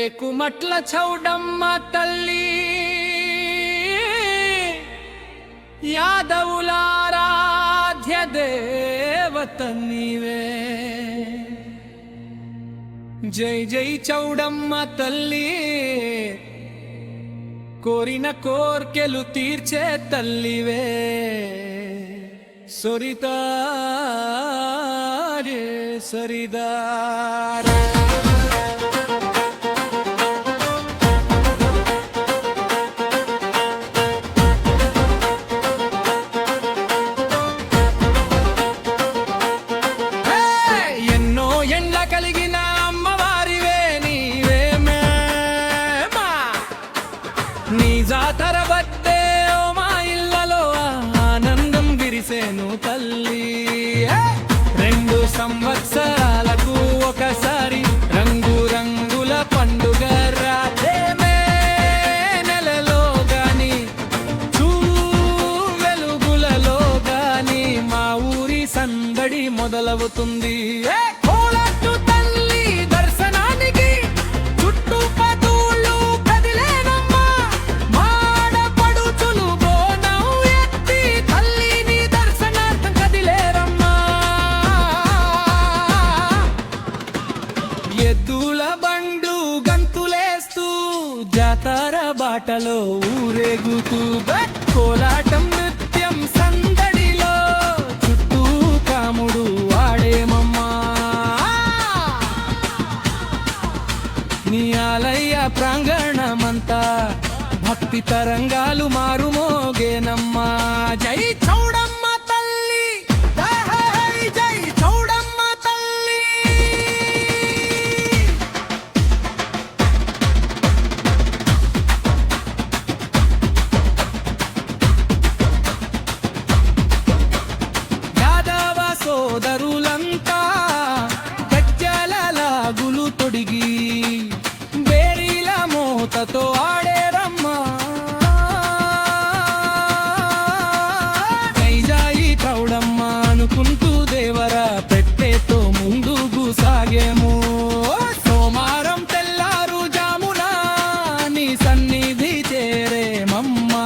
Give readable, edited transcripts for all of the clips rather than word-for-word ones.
టేకుమట్ల చౌడమ్మ తల్లి యాదవులారాధ్య దేవత నీవే జై జై చౌడమ్మ తల్లి కోరిన కోర్కెలు తీర్చే తల్లివే సరిదారే సరిదారే నీ జాతర బట్టే ఓ మా ఇళ్ళలో ఆనందం విరిసేను తల్లి 2 సంవత్సరాలకు ఒకసారి రంగు రంగుల పండుగ రాదేమే నెలలో గాని వెలుగులలో గాని మా ఊరి సందడి మొదలవుతుంది ఎద్దుల బండు గంతులేస్తూ జాతర బాటలో ఊరేగుతూ కోలాటం నృత్యం సందడిలో చుట్టూ కాముడు ఆడేమమ్మా నీ ఆలయ ప్రాంగణమంతా భక్తి తరంగాలు మారుమోగేనమ్మా జై చౌడమ్మ సోదరులంతా గజ్జలలాగులు తొడిగి బేరీల మోతతో ఆడేరమ్మా జై చౌడమ్మ అనుకుంటూ దేవర పెట్టేతో ముందుకు సాగేము సోమారం తెల్లారు జామున నీ సన్నిధి చేరేమమ్మా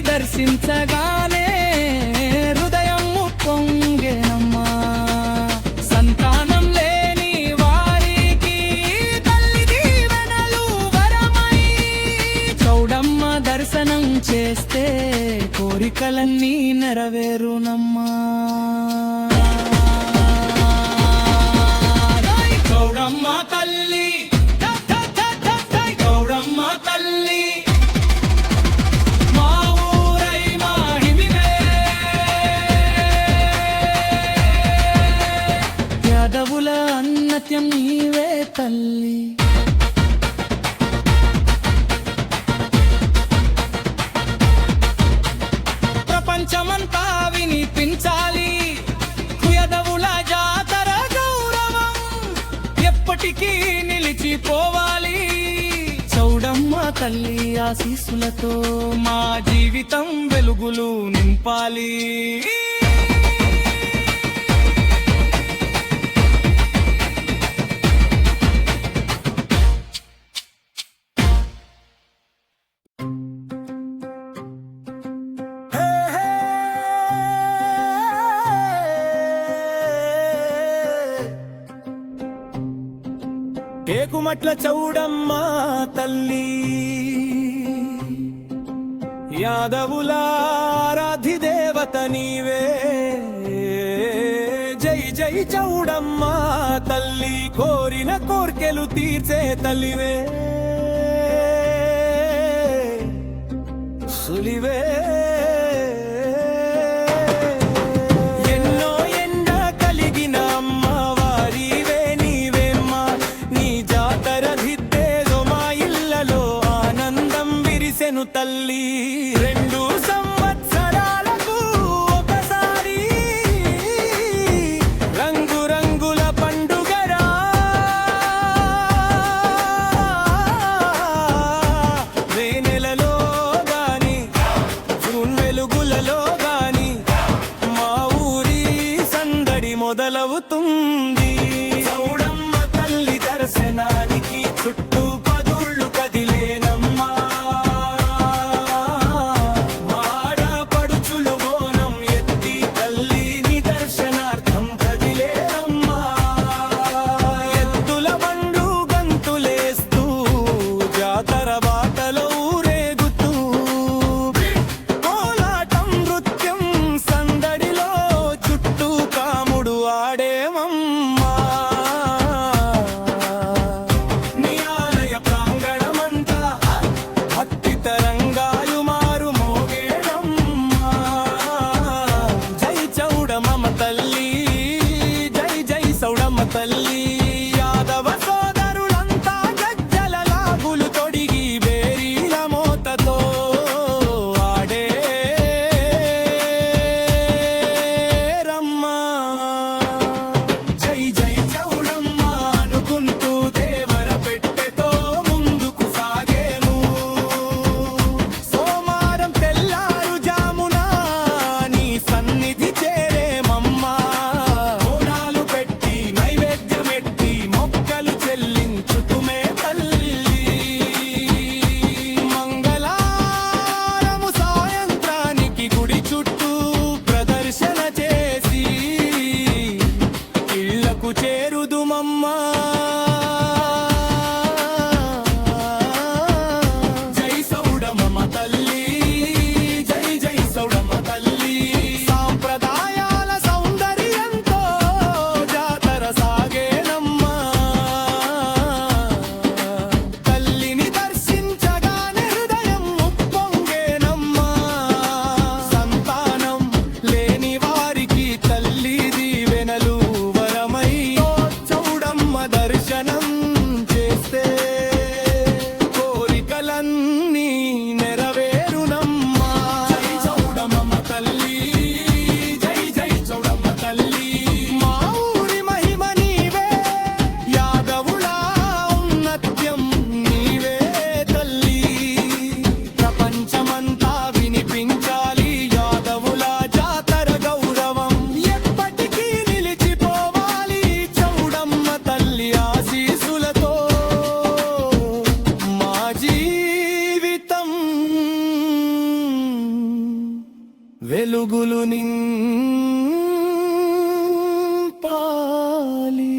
దర్శించగానే హృదయం పొంగెనమ్మా సంతానం లేని వారికి తల్లి దీవెనలు వరమై చౌడమ్మ దర్శనం చేస్తే కోరికలన్నీ నెరవేరునమ్మా చౌడమ్మ తల్లి చౌడమ్మ తల్లి యాదవుల అన్నత్యం నీవే తల్లి ప్రపంచమంతా వినిపించాలి యాదవుల జాతర గౌరవం ఎప్పటికీ నిలిచిపోవాలి చౌడమ్మ తల్లి ఆశీస్సులతో మా జీవితం వెలుగులు నింపాలి టేకుమట్ల చౌడమ్మ తల్లి యాదవులారాధ్య దేవత నీవే జై జై చౌడమ్మ తల్లి కోరిన కోర్కెలు తీర్చే తల్లివే సులివే ఎన్నో ఎండ కలిగిన అమ్మ వారివే నీవేమ్మ నీ జాత తల్లి 2 సంవత్సరాలకు ఒకసారి రంగు రంగుల పండుగరా వేనెలలో గాని జూన్ వెలుగులలో గాని మా ఊరి సందడి మొదలవుతుంది చౌడమ్మ తల్లి దర్శనానికి చుట్టూ పదుళ్ళు కదిలేనమ్మా మాడపడుచులు బోనం ఎత్తి తల్లిని దర్శనార్థం కదిలేనమ్మా ఎత్తుల బండు గంతులేస్తూ జాతర బాటలో ఊరేగుతూ కోలాటం నృత్యం సందడిలో చుట్టూ కాముడు ఆడేమమ్మా నీ ఆలయ ప్రాంగణమంతా భక్తి తరంగాలు మారు మోగేనమ్మా జై చౌడమ్మ తల్లి జై జై చౌడమ్మ తల్లి యాదవ సోదరులంతా గజ్జల లాగులు తొడిగి బేరీల మోతతో ఆడే రమ్మా జై జై చౌడమ్మ అనుకుంటూ దేవర పెట్టెతో ముందుకు సాగేము సోమారం తెల్లారు జామున నీ సన్నిధి చేరేమమ్మా బోనాలు పెట్టి నైవేద్యమెట్టి మొక్కలు చెల్లించుతుమే తల్లి మంగళారము సాయంత్రానికి గుడి చుట్టూ ప్రదర్శన చేసి ఇళ్లకు చేరుదుమమ్మా జై సౌడమ్మ తల్లి జై జై సౌడమ్మ తల్లి సాంప్రదాయాల సౌందర్యంతో జాతర సాగేనమ్మా తల్లిని దర్శించగానే హృదయం ఉప్పొంగేనమ్మా సంతానం లేని వారికి తల్లి దీవెనలు వరమై చౌడమ్మ దర్శనం చేస్తే కోరికలన్నీ నెరవేరునమ్మా జై చౌడమ్మ తల్లి జై జై చౌడమ్మ తల్లి మా ఊరి మహిమ నీవే యాదవుల ఔన్నత్యం నీవే తల్లి ప్రపంచమంతా వినిపించాలి యాదవుల జాతర గౌరవం ఎప్పటికీ నిలిచిపోవాలి చౌడమ్మ తల్లి ఆశీసులతో మా జీవితం వెలుగులు నింపాలి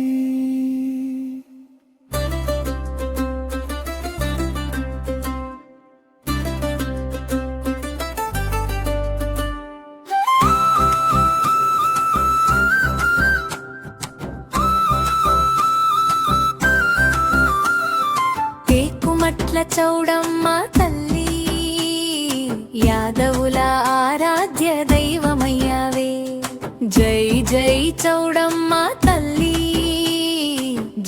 టేకుమట్ల చౌడమ్మ తల్లి యాదవుల ఆరాధ్య దైవమయ్యావే జై జై చౌడమ్మ తల్లి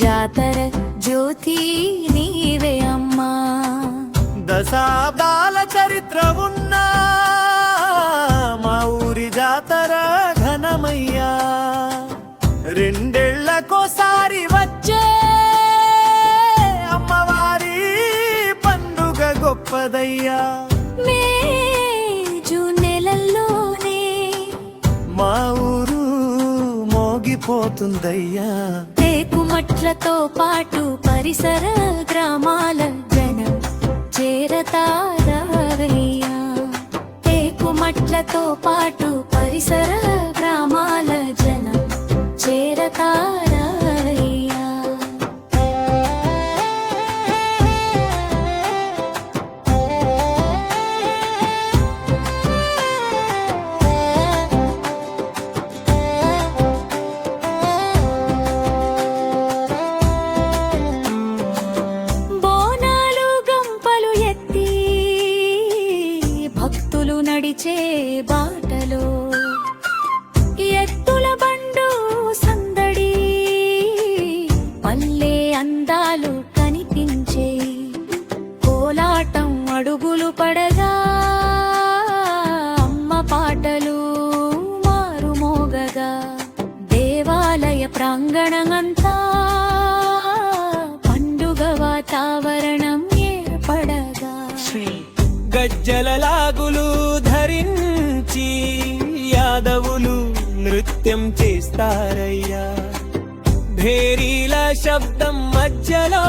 జాతర జ్యోతి నీవే అమ్మా దశాబ్దాల చరిత్ర ఉన్న మా ఊరి జాతర ఘనమయ్యా రెండేళ్లకోసారి వచ్చే అమ్మవారి పండుగ గొప్పదయ్యా మే జూన్ నెలల్లోనే మా ఊరు మోగిపోతుందయ్యా టేకుమట్లతో పాటు పరిసర గ్రామాల జనం చేరతారయ్యా టేకుమట్లతో పాటు పరిసర గ్రామాల జనం చేరతారయ్యా బోనాలు గంపలు ఎత్తి భక్తులు నడిచే బాటలో ఎత్తుల బండు సందడి పల్లె అందాలు కనిపించే కోలాటం అడుగులు పడగా ప్రాంగణమంతా పండుగ వాతావరణం ఏర్పడగా గజ్జల లాగులు ధరించి యాదవులు నృత్యం చేస్తారయ్యా భేరీల శబ్దం మధ్యలో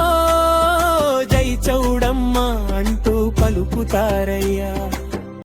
జై చౌడమ్మ అంటూ పలుకుతారయ్యా